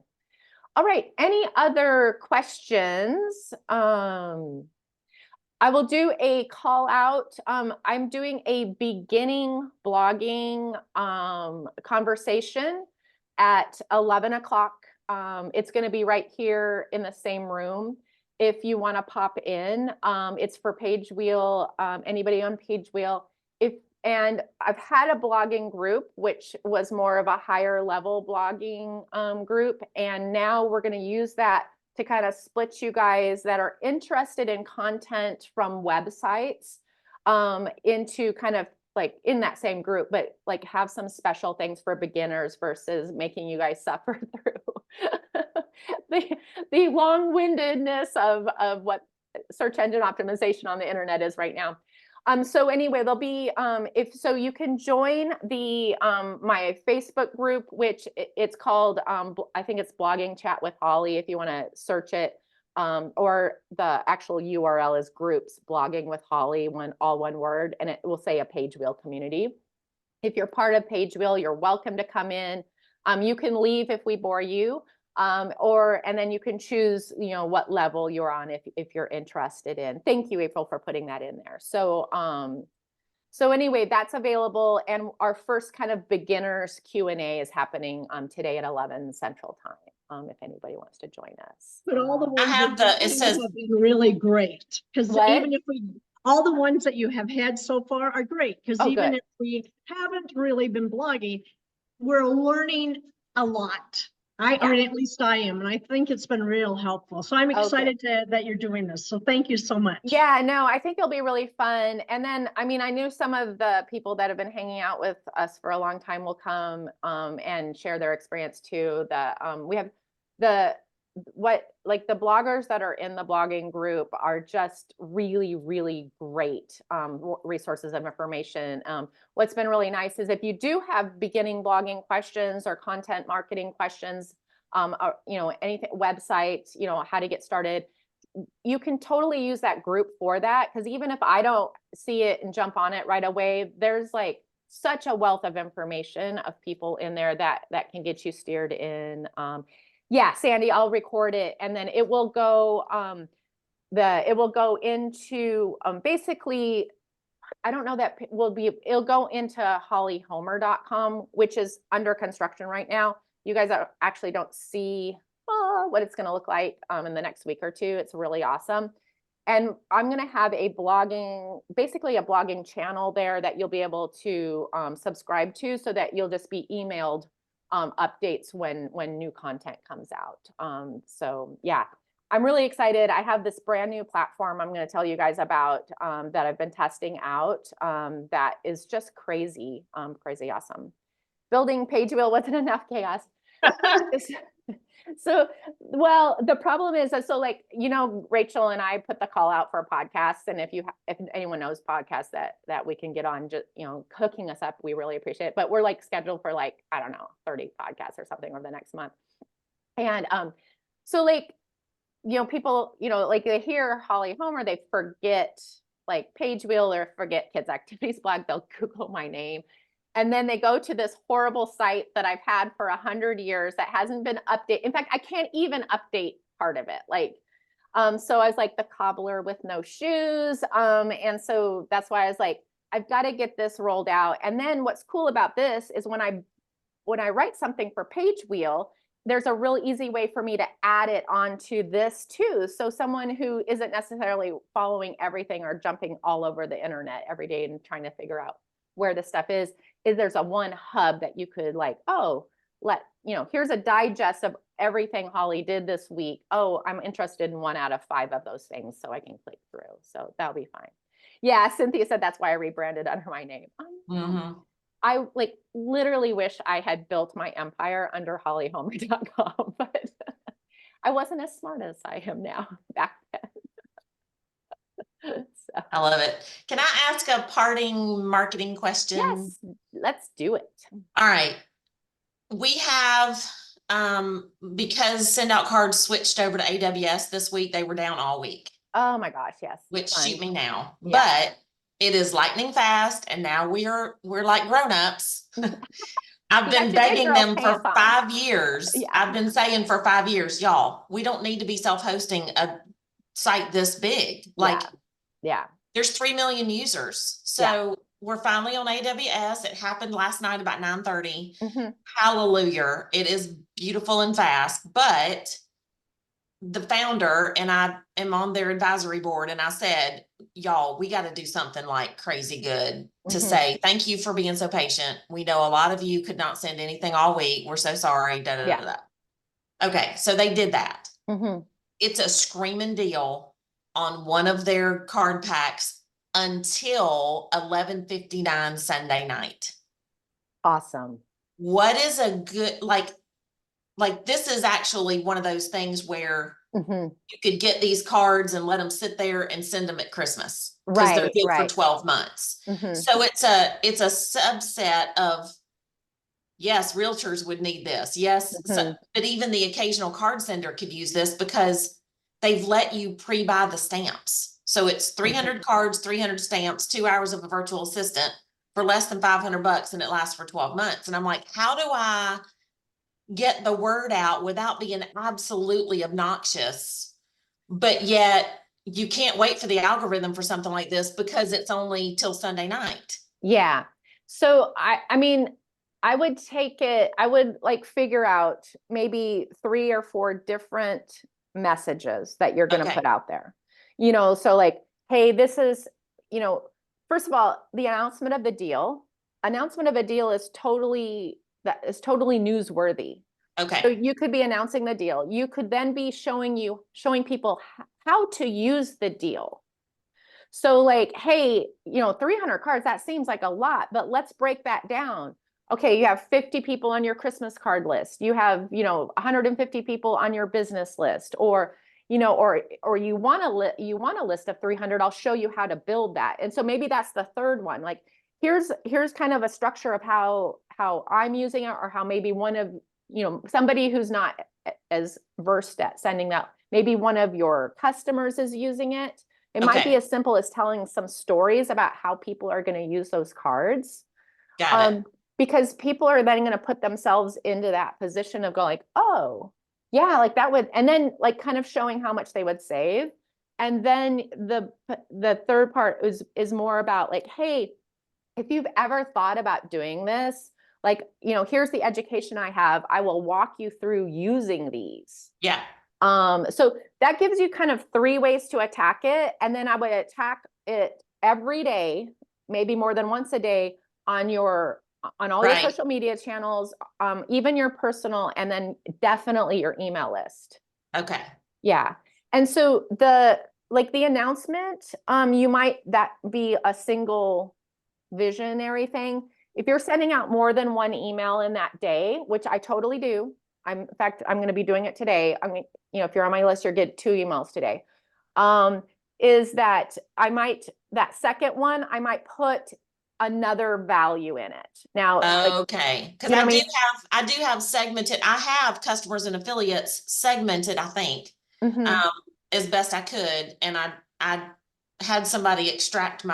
All right, any other questions? I will do a call out. I'm doing a beginning blogging conversation at 11 o'clock. It's going to be right here in the same room. If you want to pop in, it's for Page Wheel, anybody on Page Wheel. And I've had a blogging group, which was more of a higher level blogging group. And now we're going to use that to kind of split you guys that are interested in content from websites into kind of like in that same group, but like have some special things for beginners versus making you guys suffer through the long-windedness of what search engine optimization on the internet is right now. So anyway, there'll be, you can join the, my Facebook group, which it's called, I think it's Blogging Chat with Holly, if you want to search it, or the actual URL is groups blogging with Holly, all one word, and it will say a Page Wheel community. If you're part of Page Wheel, you're welcome to come in. You can leave if we bore you. And then you can choose, what level you're on if you're interested in. Thank you, April, for putting that in there. So, so anyway, that's available. And our first kind of beginners Q&A is happening today at 11 Central Time. If anybody wants to join us. But all the ones have that it you says- have been really great, because What? even if all the ones that you have had so far are great, because Oh, even good. if we haven't really been blogging, we're learning a lot. Or at least I am, and I think it's been real helpful. So I'm excited that you're doing this. So thank you so much. Yeah, no, I think it'll be really fun. And then, I mean, I knew some of the people that have been hanging out with us for a long time will come and share their experience too. We have the bloggers that are in the blogging group are just really, really great resources of information. What's been really nice is if you do have beginning blogging questions or content marketing questions, or, anything, website, how to get started, you can totally use that group for that. Because even if I don't see it and jump on it right away, there's like such a wealth of information of people in there that can get you steered in. Yeah, Sandy, I'll record it, and then it will go. It will go into basically. I don't know that it'll go into hollyhomer.com, which is under construction right now. You guys actually don't see what it's going to look like in the next week or two. It's really awesome. And I'm going to have basically a blogging channel there that you'll be able to subscribe to, so that you'll just be emailed updates when new content comes out. So yeah, I'm really excited. I have this brand new platform I'm going to tell you guys about that I've been testing out that is just crazy, crazy awesome. Building Page Wheel wasn't enough chaos. So, well, the problem is that, so like, Rachel and I put the call out for podcasts, and if anyone knows podcasts that we can get on, just, hooking us up, we really appreciate it. But we're like scheduled for like, I don't know, 30 podcasts or something over the next month. And so like, people, like they hear Holly Homer, they forget like Page Wheel or forget Kids Activities Blog, they'll Google my name. And then they go to this horrible site that I've had for 100 years that hasn't been updated. In fact, I can't even update part of it. Like, so I was like the cobbler with no shoes. And so that's why I was like, I've got to get this rolled out. And then what's cool about this is when I write something for Page Wheel, there's a real easy way for me to add it onto this too. So someone who isn't necessarily following everything or jumping all over the internet every day and trying to figure out where the stuff is there's a one hub that you could like, here's a digest of everything Holly did this week. Oh, I'm interested in 1 out of 5 of those things, so I can click through. So that'll be fine. Yeah, Cynthia said that's why I rebranded under my name. Mhm. I like literally wish I had built my empire under hollyhomer.com, but I wasn't as smart as I am now back then. So, I love it. Can I ask a parting marketing question? yes, let's do it. All right. We have, because Send Out Cards switched over to AWS this week, they were down all week, Oh my gosh, yes. which fun. shoot me now, Yeah. but it is lightning fast. And now we're like grownups. I've You been got your big begging girl them for pants on. 5 years. Yeah. I've been saying for 5 years, y'all, we don't need to be self-hosting a site this big. Like Yeah. there's 3 million users. Yeah. So we're finally on AWS. It happened last night about 9:30. Mhm. Hallelujah. It is beautiful and fast, but the founder and I am on their advisory board, and I said, y'all, we got to do something like crazy good to Mhm. say thank you for being so patient. We know a lot of you could not send anything all week. We're so sorry. Da, da, da, Yeah. da, da. Okay, so they did that. Mhm. It's a screaming deal on one of their card packs until 11:59 Sunday night. Awesome. What is a good, like this is actually one of those things where Mhm. you could get these cards and let them sit there and send them at Christmas because they're Right, good right. for 12 months. Mhm. So it's a subset of, yes, realtors would need this. Yes. Mhm. But even the occasional card sender could use this because they've let you pre-buy the stamps. So it's 300 cards, 300 stamps, 2 hours of a virtual assistant for less than $500, and it lasts for 12 months. And I'm like, how do I get the word out without being absolutely obnoxious, but yet you can't wait for the algorithm for something like this because it's only till Sunday night? Yeah. So I mean, I would take it, I would like figure out maybe 3 or 4 different messages that you're going to Okay. put out there. So like, hey, this is, first of all, the announcement of a deal is totally newsworthy. So Okay. you could be announcing the deal. You could then be showing people how to use the deal. So like, hey, 300 cards, that seems like a lot, but let's break that down. Okay, you have 50 people on your Christmas card list. You have, 150 people on your business list, or you want a list of 300. I'll show you how to build that. And so maybe that's the third one. Like, here's kind of a structure of how I'm using it, or how maybe one of, somebody who's not as versed at sending that, maybe one of your customers is using it. It might be Okay. as simple as telling some stories about how people are going to use those cards. Got it. Because people are then going to put themselves into that position of going, oh, yeah, like that would, and then like kind of showing how much they would save. And then the third part is more about like, hey, if you've ever thought about doing this, like, here's the education I have. I will walk you through using these. Yeah. So that gives you kind of 3 ways to attack it. And then I would attack it every day, maybe more than once a day, on all your Right. social media channels, even your personal, and then definitely your email list. Okay. Yeah. And so the announcement, you might that be a single visionary thing. If you're sending out more than one email in that day, which I totally do. In fact, I'm going to be doing it today. I mean, if you're on my list, you'll get 2 emails today. Is that that second one, I might put another value in it. Now, Okay. Because you know what I mean? I do have segmented. I have customers and affiliates segmented, I think, Mhm. as best I could. And I had somebody extract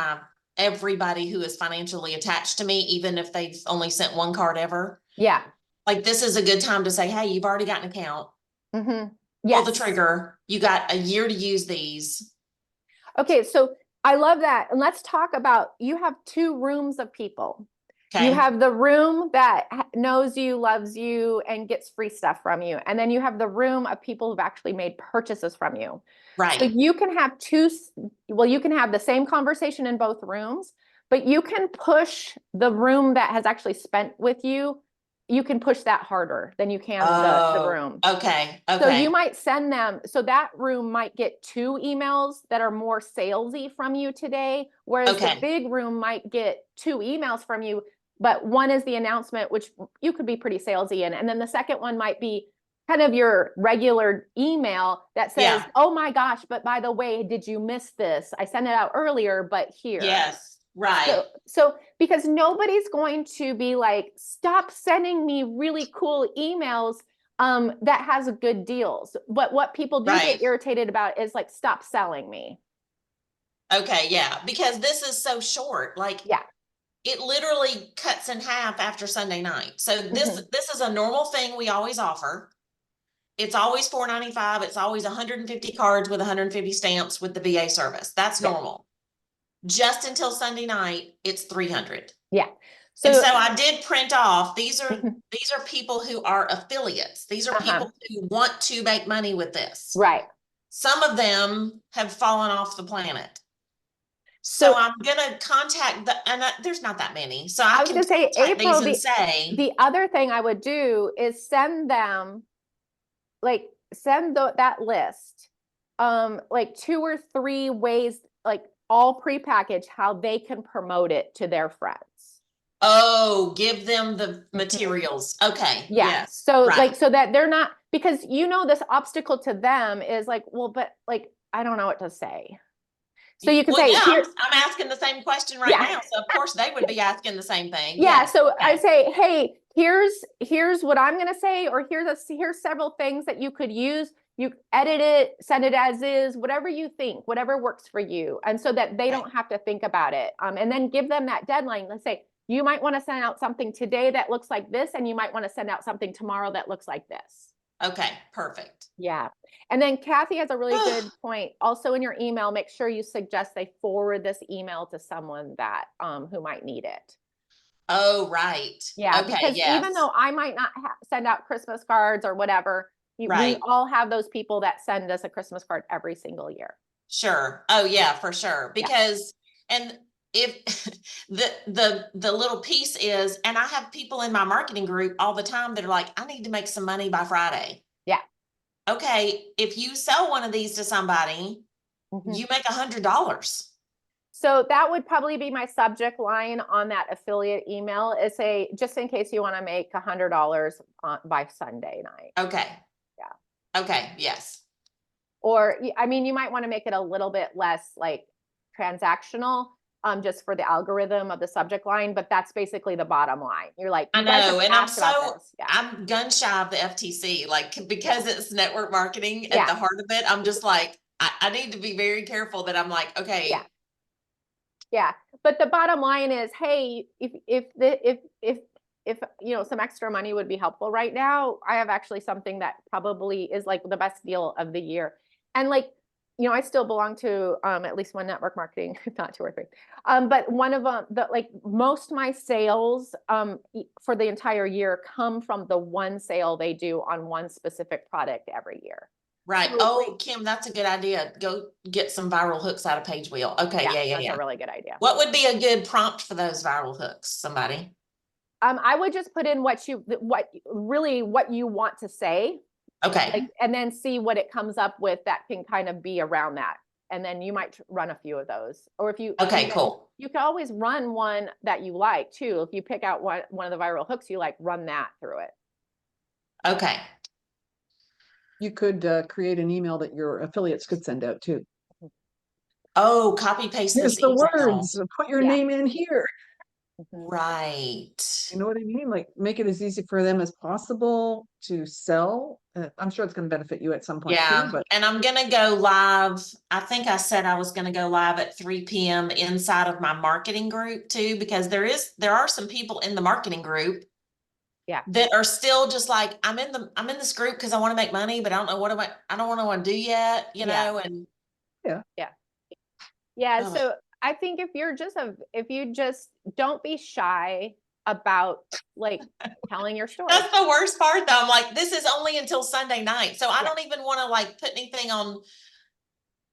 everybody who is financially attached to me, even if they've only sent 1 card ever. Yeah. Like, this is a good time to say, hey, you've already got an account. Mm-hmm. Pull the trigger. You got a year to use these. Okay, so I love that. And let's talk about, you have 2 rooms of people. Okay. You have the room that knows you, loves you, and gets free stuff from you. And then you have the room of people who've actually made purchases from you. Right. So you can have you can have the same conversation in both rooms, but you can push the room that has actually spent with you. you can push that harder than you can the Oh, room. okay, So okay. you might send them, so that room might get 2 emails that are more salesy from you today, whereas the Okay. big room might get 2 emails from you, but one is the announcement, which you could be pretty salesy in, and then the second one might be kind of your regular email that says, Yeah. oh my gosh, but by the way, did you miss this? I sent it out earlier, but here. Yes, right. So because nobody's going to be like, stop sending me really cool emails that has good deals. But what people do Right. get irritated about is like, stop selling me. Okay, yeah, because this is so short, like. Yeah. It literally cuts in half after Sunday night. So this is a normal thing we always offer. It's always $4.95. It's always 150 cards with 150 stamps with the VA service. That's Yeah. normal. Just until Sunday night, it's 300. Yeah. And So so I did print off. These are Mhm. people who are affiliates. These are Uh-huh. people who want to make money with this. right. Some of them have fallen off the planet. So I'm gonna contact there's not that many. So I I was can gonna say, contact April, these and say, the other thing I would do is send them, like, send that list, like 2 or 3 ways, like all prepackaged, how they can promote it to their friends. oh, give them the materials. Okay, Yeah. yes, So right. like, so that they're not, because this obstacle to them is like, well, but like, I don't know what to say. So you can Well, say, yeah, here, I'm asking the same question right Yeah. now. So of course they would be asking the same thing. yeah. Yes, So I okay. say, hey, here's what I'm gonna say, or here's several things that you could use. You edit it, send it as is, whatever you think, whatever works for you, and so that they Okay. don't have to think about it. And then give them that deadline. Let's say you might want to send out something today that looks like this, and you might want to send out something tomorrow that looks like this. Okay, perfect. Yeah. And then Kathy has a really good point. Also in your email, make sure you suggest they forward this email to someone that who might need it. Oh, right. Yeah, Okay, because yes. even though I might not send out Christmas cards or whatever, we Right. all have those people that send us a Christmas card every single year. Sure. Oh yeah, for sure. Yeah. Because and if the little piece is, and I have people in my marketing group all the time that are like, I need to make some money by Friday. Yeah. Okay, if you sell one of these to somebody, Mhm. you make $100. So that would probably be my subject line on that affiliate email, is say, just in case you want to make $100 by Sunday night. Okay. Yeah. Okay, yes. Or, I mean, you might want to make it a little bit less like transactional, just for the algorithm of the subject line, but that's basically the bottom line. You're like, I you guys know, have and I'm asked about so this. Yeah. I'm gun shy of the FTC, like because it's network marketing at Yeah. the heart of it. I'm just like, I need to be very careful that I'm like, okay. Yeah. Yeah. But the bottom line is, hey, if some extra money would be helpful right now, I have actually something that probably is like the best deal of the year. And like, I still belong to at least one network marketing, if not 2 or 3. But one of them, most of my sales for the entire year come from the one sale they do on one specific product every year. Right. So, Oh, Kim, that's a good idea. Go get some viral hooks out of Page Wheel. Okay. Yeah. That's a really good idea. What would be a good prompt for those viral hooks? Somebody? I would just put in what you want to say. Okay. And then see what it comes up with that can kind of be around that. And then you might run a few of those. Or if you Okay, cool. You can always run one that you like too. If you pick out one of the viral hooks you like, run that through it. Okay. You could create an email that your affiliates could send out too. Oh, copy paste Here's this the email. words, put your Yeah. name in here. Right. You know what I mean? Like make it as easy for them as possible to sell. I'm sure it's going to benefit you at some point Yeah. too, but And I'm going to go live. I think I said I was going to go live at 3 p.m. inside of my marketing group too, because there are some people in the marketing group. Yeah. That are still just like, I'm in this group because I want to make money, but I don't know I don't want to do yet, you know, and Yeah. Ugh. So I think if you just don't be shy about like telling your story. that's the worst part though. I'm like, this is only until Sunday night. So I Yeah. don't even want to like put anything on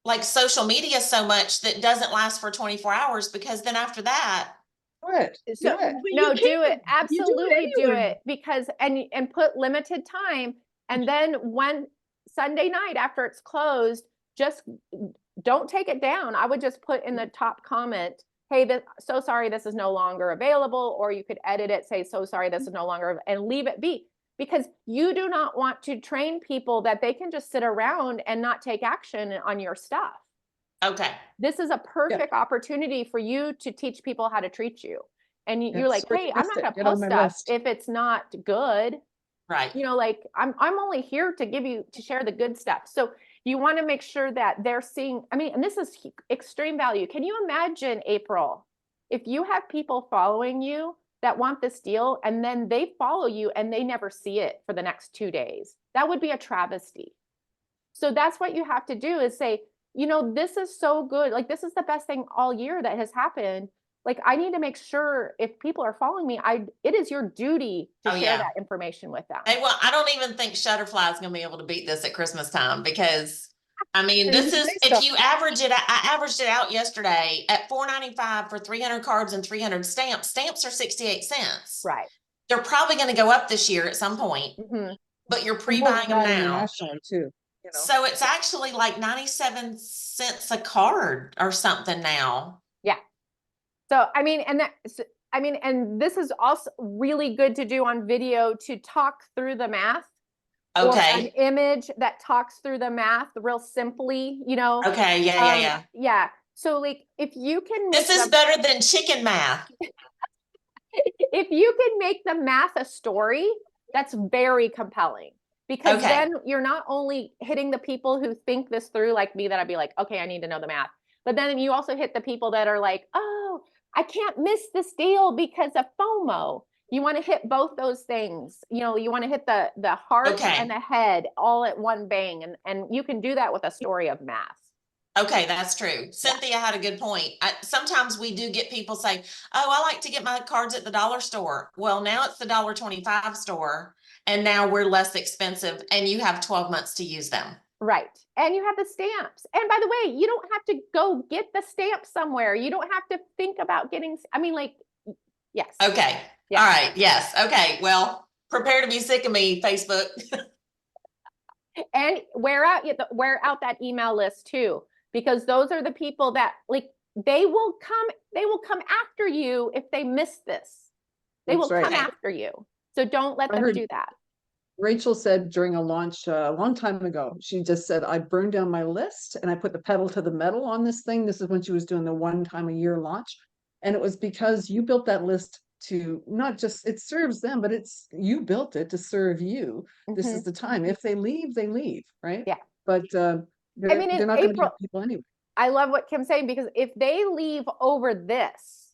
like social media so much that doesn't last for 24 hours, because then after that, Do it, So- do it. But No, you do can. it. Absolutely do anyway. it because, and put limited time. And then when Sunday night after it's closed, just don't take it down. I would just put in the top comment, hey, so sorry, this is no longer available. Or you could edit it, say, so sorry, this is no longer, and leave it be. Because you do not want to train people that they can just sit around and not take action on your stuff. Okay, This is a perfect opportunity for you to teach people how to treat you. And Yeah, you're like, sorry, hey, I'm missed not it. gonna Get on post my stuff list. if it's not good. right. You know, like I'm only here to to share the good stuff. So you want to make sure that they're seeing, I mean, and this is extreme value. Can you imagine, April, if you have people following you that want this deal and then they follow you and they never see it for the next 2 days? That would be a travesty. So that's what you have to do is say, you know, this is so good. Like, this is the best thing all year that has happened. Like, I need to make sure if people are following me, it is your duty to Oh, share yeah. that information with them. Well, I don't even think Shutterfly is gonna be able to beat this at Christmas time because, I mean, You this can is, say if stuff. you average it, I averaged it out yesterday at $4.95 for 300 cards and 300 stamps. Stamps are 68 cents. Right. They're probably gonna go up this year at some point, Mhm. but you're More pre-buying than them that now. internationally too, you know. So it's actually like 97 cents a card or something now. So, I mean, and this is also really good to do on video to talk through the math. Or an Okay, image that talks through the math real simply, you know? okay, yeah. Yeah. So like if you can make This is the, better than chicken math. if you can make the math a story, that's very compelling. Because Okay. then you're not only hitting the people who think this through like me, that I'd be like, okay, I need to know the math. But then you also hit the people that are like, oh, I can't miss this deal because of FOMO. You want to hit both those things. You know, you want to hit the heart Okay. and the head all at one bang. And you can do that with a story of math. Okay, that's true. Cynthia had a good point. Sometimes we do get people say, oh, I like to get my cards at the dollar store. Well, now it's the $1.25 store, and now we're less expensive, and you have 12 months to use them. Right. And you have the stamps. And by the way, you don't have to go get the stamp somewhere. You don't have to think about getting, I mean, like, yes. Okay. Yeah. All right. Yes. Okay. Well, prepare to be sick of me, Facebook. And wear out that email list too, because those are the people that like, they will come after you if they miss this. They That's will right. come after you. So don't let I them heard- do that. Rachel said during a launch a long time ago, she just said, I burned down my list and I put the pedal to the metal on this thing. This is when she was doing the 1 time a year launch. And it was because you built that list to not just, it serves them, but you built it to serve you. This Mhm. is the time. If they leave, they leave, right? Yeah. But mean, they're in not going to be April- people anyway. I love what Kim's saying, because if they leave over this,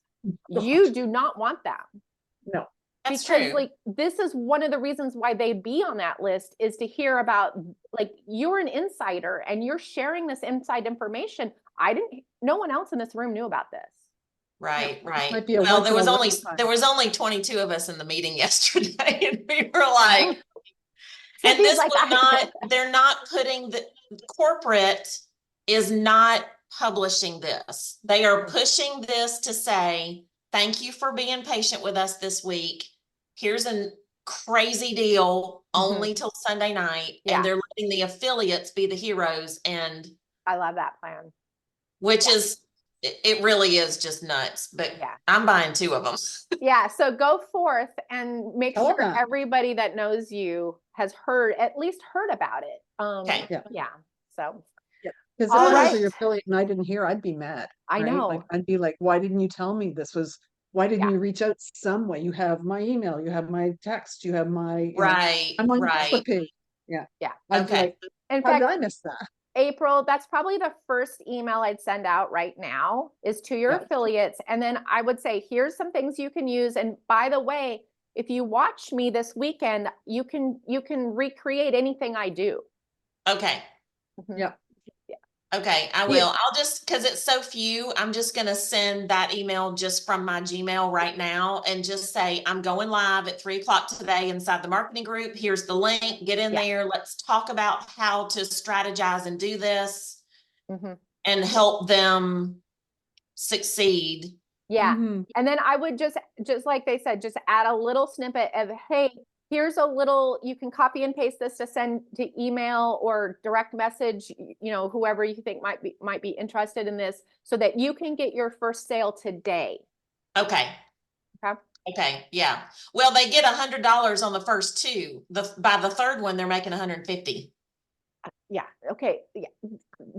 you do not want them. No. That's Because true. like this is one of the reasons why they be on that list, is to hear about, like, you're an insider and you're sharing this inside information. No one else in this room knew about this. Right, right. might be a Well, once in a lifetime. there was only 22 of us in the meeting yesterday, and we were like, and Cynthia's this like, was I know. not, they're not putting the corporate is not publishing this. They are pushing this to say, thank you for being patient with us this week. Here's a crazy deal only till Sunday night. Yeah. And they're letting the affiliates be the heroes, and I love that plan. which is, it really is just nuts, but Yeah. I'm buying 2 of them. Yeah. So go forth and make Tell sure them that. everybody that knows you has at least heard about it. Okay. Yeah. So Because All if I was right. your affiliate and I didn't hear, I'd be mad. I right? know. Like, I'd be like, why didn't you tell me this was, why didn't Yeah. you reach out some way? You have my email, you have my text, you have my, you know, Right, I'm on your right. Facebook page. Yeah. Yeah. I'd be Okay. like, in how did fact, I miss that? April, that's probably the first email I'd send out right now, is to your Yeah. affiliates. And then I would say, here's some things you can use. And by the way, if you watch me this weekend, you can recreate anything I do. Okay. Mhm. Yeah. Okay, I Yeah. will. I'll just, because it's so few, I'm just gonna send that email just from my Gmail right now and just say, I'm going live at 3 o'clock today inside the marketing group. Here's the link. Get in Yeah. there. Let's talk about how to strategize and do this Mhm. and help them succeed. Yeah. Mhm. And then I would just like they said, just add a little snippet of, hey, here's a little, you can copy and paste this to send to email or direct message, you know, whoever you think might be interested in this, so that you can get your first sale today. Okay. Okay. Okay, yeah. Well, they get $100 on the first two. By the third one, they're making 150. Yeah. Okay. Yeah.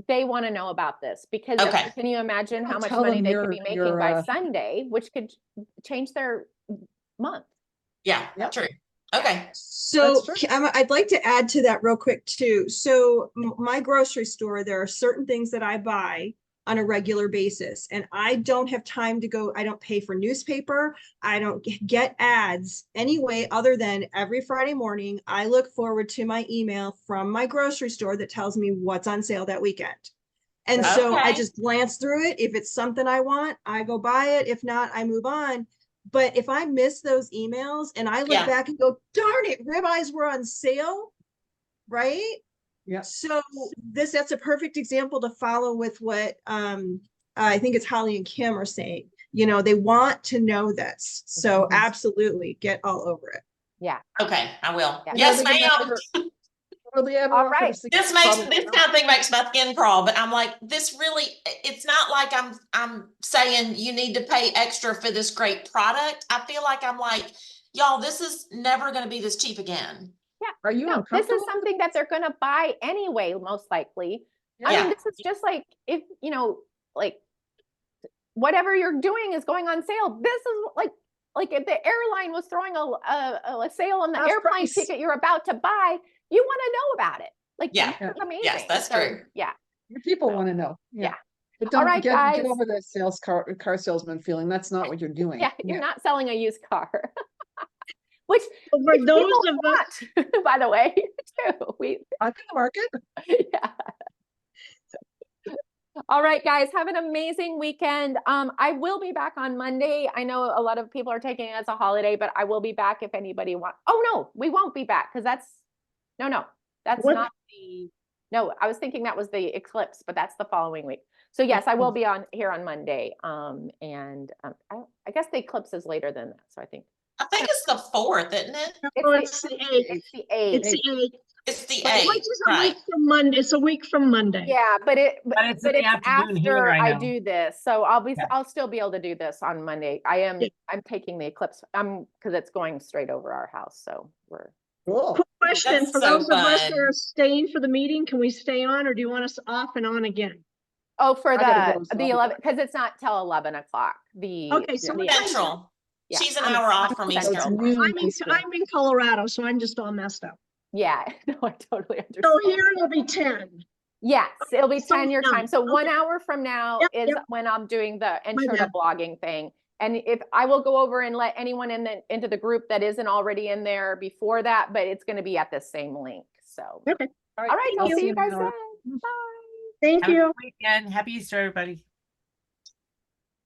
They want to know about this because Okay. can you imagine how much Tell money them they your- could be making your, by Sunday, which could change their month. Yeah, Yep. true. Okay. So true. I'd like to add to that real quick too. So my grocery store, there are certain things that I buy on a regular basis, and I don't have time to go. I don't pay for newspaper. I don't get ads anyway, other than every Friday morning, I look forward to my email from my grocery store that tells me what's on sale that weekend. And so I Okay. just glance through it. If it's something I want, I go buy it. If not, I move on. But if I miss those emails and I look Yeah. back and go, darn it, ribeyes were on sale, right? Yeah. So that's a perfect example to follow with what I think it's Holly and Kim are saying. You know, they want to know this. So Mhm. absolutely get all over it. Yeah. Okay, I will. Yeah. Yes, Will they ma'am. ever- will they ever All offer right. to This probably this not. kind of thing makes my skin crawl, but I'm like, this really, it's not like I'm saying you need to pay extra for this great product. I feel like I'm like, y'all, this is never gonna be this cheap again. Are you No, this is uncomfortable? something that they're gonna buy anyway, most likely. I Yeah. mean, this is just like if, you know, like whatever you're doing is going on sale. This is like if the airline was throwing a sale on the Half airplane price. ticket you're about to buy, you want to know about it. Like, Yeah. it's amazing. Yes, that's So, true. Yeah. Your people So, want to know. yeah. But All don't right, get guys. over that car salesman feeling. That's not what you're doing. Yeah, you're not selling a used car. Which For which those people of us, want, by the way, too. I'm in the market. Yeah. All right, guys, have an amazing weekend. I will be back on Monday. I know a lot of people are taking it as a holiday, but I will be back if anybody wants. Oh, no, we won't be back because that's that's What? not no, I was thinking that was the eclipse, but that's the following week. So yes, I will be here on Monday. I guess the eclipse is later than that. So I think I think it's the 4th, isn't it? it's the 8th. it's the 8th. It's the 8th. It's the But 8th, which is a right? week from Monday. It's a week from Monday. Yeah, but But it's in the afternoon here, after I I know. do this. So Yeah. I'll still be able to do this on Monday. Yeah. I'm taking the eclipse. Because it's going straight over our house. So we're Cool. Quick question, That's for so those of us that fun. are staying for the meeting, can we stay on or do you want us off and on again? for I gotta go the to 11 because it's not till 11 o'clock. Okay, so the- what time- Central. Yeah. She's an I'm- hour off I'm from Central. Eastern. I'm in Colorado, so I'm just all messed up. Yeah, no, I totally understand. So here it'll be 10. Yes, it'll be So 10 your done. time. So 1 Okay. hour from now Yep, is yep. when I'm doing the enter the bad. blogging thing. And if I will go over and let anyone into the group that isn't already in there before that, but it's going to be at the same link. So, Okay. all right, I'll I'll see you in an guys hour. then. Bye. Thank Have a you. good weekend. Happy Easter, everybody.